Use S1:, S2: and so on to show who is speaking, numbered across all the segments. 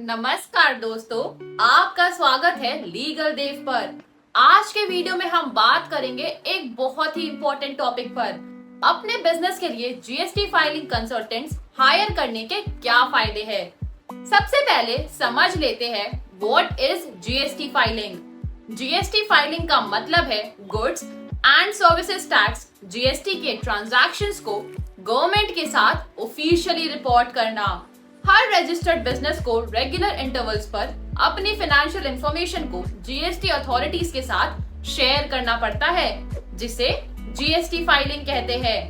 S1: नमस्कार दोस्तों, आपका स्वागत है लीगल देव पर। आज के वीडियो में हम बात करेंगे एक बहुत ही इम्पोर्टेंट टॉपिक पर। अपने बिजनेस के लिए जीएसटी फाइलिंग कंसल्टेंट्स हायर करने के क्या फायदे हैं। सबसे पहले समझ लेते हैं what is GST filing. GST filing का मतलब है goods and services tax GST के ट्रांजैक्शंस को गवर्नमेंट के साथ ऑफिशियली रिपोर्ट करना। हर रजिस्टर्ड बिजनेस को रेगुलर इंटरवल्स पर अपनी फाइनेंशियल इंफॉर्मेशन को जीएसटी अथॉरिटीज के साथ शेयर करना पड़ता है, जिसे जीएसटी फाइलिंग कहते हैं।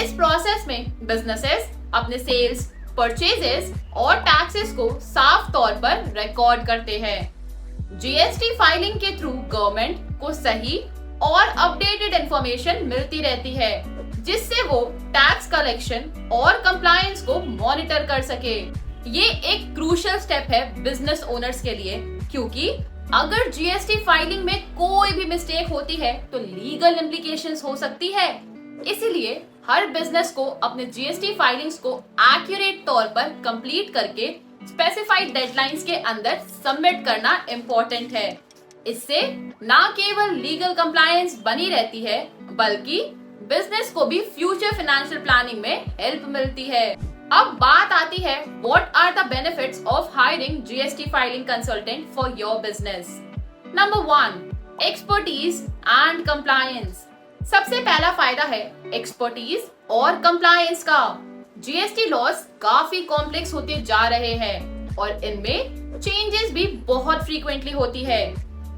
S1: इस प्रोसेस में बिजनेसेस अपने सेल्स, परचेजेस और टैक्सेस को साफ तौर पर रिकॉर्ड करते हैं। जीएसटी फाइलिंग के थ्रू गवर्नमेंट को सही और अपडेटेड इंफॉर्मेशन मिलती रहती है, जिससे वो टैक्स कलेक्शन और कंप्लायंस को मॉनिटर कर सके। ये एक क्रूशियल स्टेप है बिजनेस ओनर्स के लिए, क्योंकि अगर जीएसटी फाइलिंग में कोई भी मिस्टेक होती है तो लीगल इम्प्लीकेशंस हो सकती है। इसीलिए हर बिजनेस को अपने जीएसटी फाइलिंग्स को एक्यूरेट तौर पर कंप्लीट करके स्पेसिफाइड डेडलाइंस के अंदर सबमिट करना इम्पोर्टेंट है। इससे न केवल लीगल कंप्लायंस बनी रहती है, बल्कि बिजनेस को भी फ्यूचर फाइनेंशियल प्लानिंग में हेल्प मिलती है। अब बात आती है what are the benefits of hiring GST filing consultant for your business. Number 1, expertise and compliance. सबसे पहला फायदा है एक्सपर्टीज और कंप्लायंस का। जीएसटी लॉस काफी कॉम्प्लेक्स होते जा रहे हैं और इनमें चेंजेस भी बहुत फ्रीक्वेंटली होती है।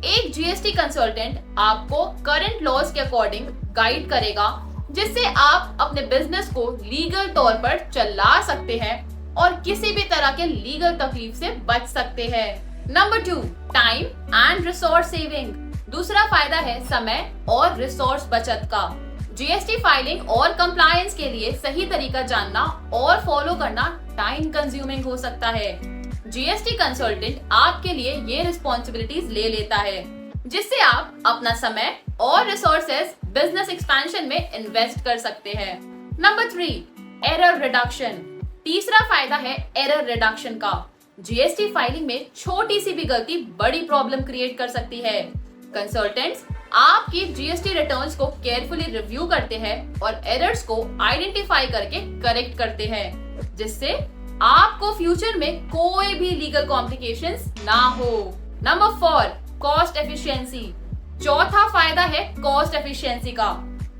S1: एक जीएसटी कंसल्टेंट आपको करंट लॉज के अकॉर्डिंग गाइड करेगा, जिससे आप अपने बिजनेस को लीगल तौर पर चला सकते हैं और किसी भी तरह के लीगल तकलीफ से बच सकते हैं। Number 2, time and resource saving. दूसरा फायदा है समय और रिसोर्स बचत का। जीएसटी फाइलिंग और कंप्लायंस के लिए सही तरीका जानना और फॉलो करना टाइम कंज्यूमिंग हो सकता है। जीएसटी कंसल्टेंट आपके लिए ये रिस्पॉन्सिबिलिटीज ले लेता है, जिससे आप अपना समय और रिसोर्सेज बिजनेस एक्सपेंशन में इन्वेस्ट कर सकते हैं। Number 3, error reduction. तीसरा फायदा है एरर रिडक्शन का। जीएसटी फाइलिंग में छोटी सी भी गलती बड़ी प्रॉब्लम क्रिएट कर सकती है। कंसल्टेंट्स आपकी जीएसटी रिटर्न्स को केयरफुली रिव्यू करते हैं और एरर्स को आइडेंटिफाई करके करेक्ट करते हैं, जिससे आपको फ्यूचर में कोई भी लीगल कॉम्प्लिकेशंस ना हो। Number 4, cost efficiency. चौथा फायदा है कॉस्ट एफिशिएंसी का।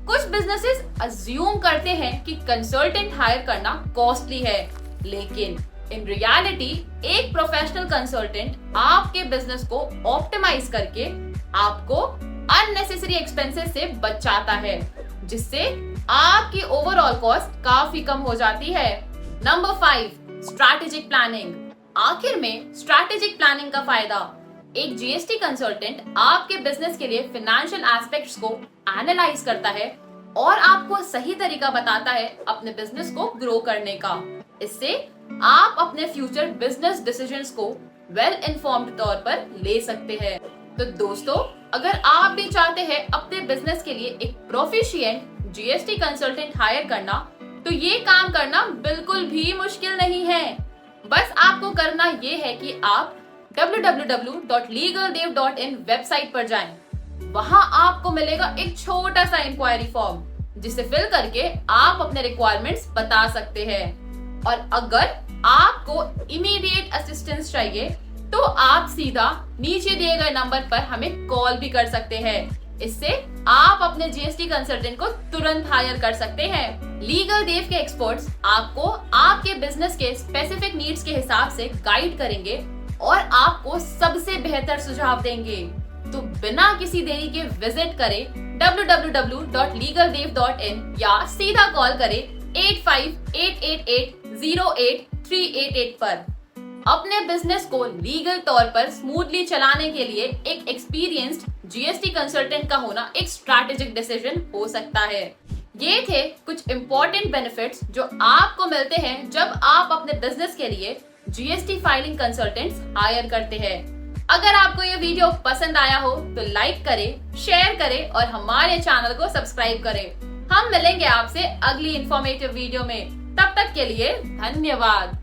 S1: कुछ बिजनेसेस अज्यूम करते हैं कि कंसल्टेंट हायर करना कॉस्टली है, लेकिन इन रियलिटी एक प्रोफेशनल कंसल्टेंट आपके बिजनेस को ऑप्टिमाइज करके आपको अननेसेसरी एक्सपेंसेस से बचाता है, जिससे आपकी ओवरऑल कॉस्ट काफी कम हो जाती है। Number 5, strategic planning. आखिर में स्ट्रैटेजिक प्लानिंग का फायदा। एक जीएसटी कंसल्टेंट आपके बिजनेस के लिए फाइनेंशियल एस्पेक्ट्स को एनालाइज करता है और आपको सही तरीका बताता है अपने बिजनेस को ग्रो करने का। इससे आप अपने फ्यूचर बिजनेस डिसीजंस को वेल इन्फॉर्म्ड तौर पर ले सकते हैं। तो दोस्तों, अगर आप भी चाहते हैं अपने बिजनेस के लिए एक प्रोफिशिएंट जीएसटी कंसल्टेंट हायर करना, तो ये काम करना बिल्कुल भी मुश्किल नहीं है। बस आपको करना ये है कि आप www.legaldev.in वेबसाइट पर जाएं। वहां आपको मिलेगा एक छोटा सा इंक्वायरी फॉर्म, जिसे फिल करके आप अपने रिक्वायरमेंट्स बता सकते हैं। और अगर आपको इमीडिएट असिस्टेंस चाहिए, तो आप सीधा नीचे दिए गए नंबर पर हमें कॉल भी कर सकते हैं। इससे आप अपने जीएसटी कंसल्टेंट को तुरंत हायर कर सकते हैं। लीगल देव के एक्सपर्ट्स आपको आपके बिजनेस के स्पेसिफिक नीड्स के हिसाब से गाइड करेंगे और आपको सबसे बेहतर सुझाव देंगे। तो बिना किसी देरी के विजिट करें www.legaldev.in या सीधा कॉल करें 8588808388 पर। अपने बिजनेस को लीगल तौर पर स्मूथली चलाने के लिए एक एक्सपीरियंस्ड जीएसटी कंसल्टेंट का होना एक स्ट्रैटेजिक डिसीजन हो सकता है। ये थे कुछ इम्पोर्टेंट बेनिफिट्स जो आपको मिलते हैं जब आप अपने बिजनेस के लिए जीएसटी फाइलिंग कंसल्टेंट्स हायर करते हैं। अगर आपको ये वीडियो पसंद आया हो तो लाइक करें, शेयर करें और हमारे चैनल को सब्सक्राइब करें। हम मिलेंगे आपसे अगली इंफॉर्मेटिव वीडियो में। तब तक के लिए धन्यवाद।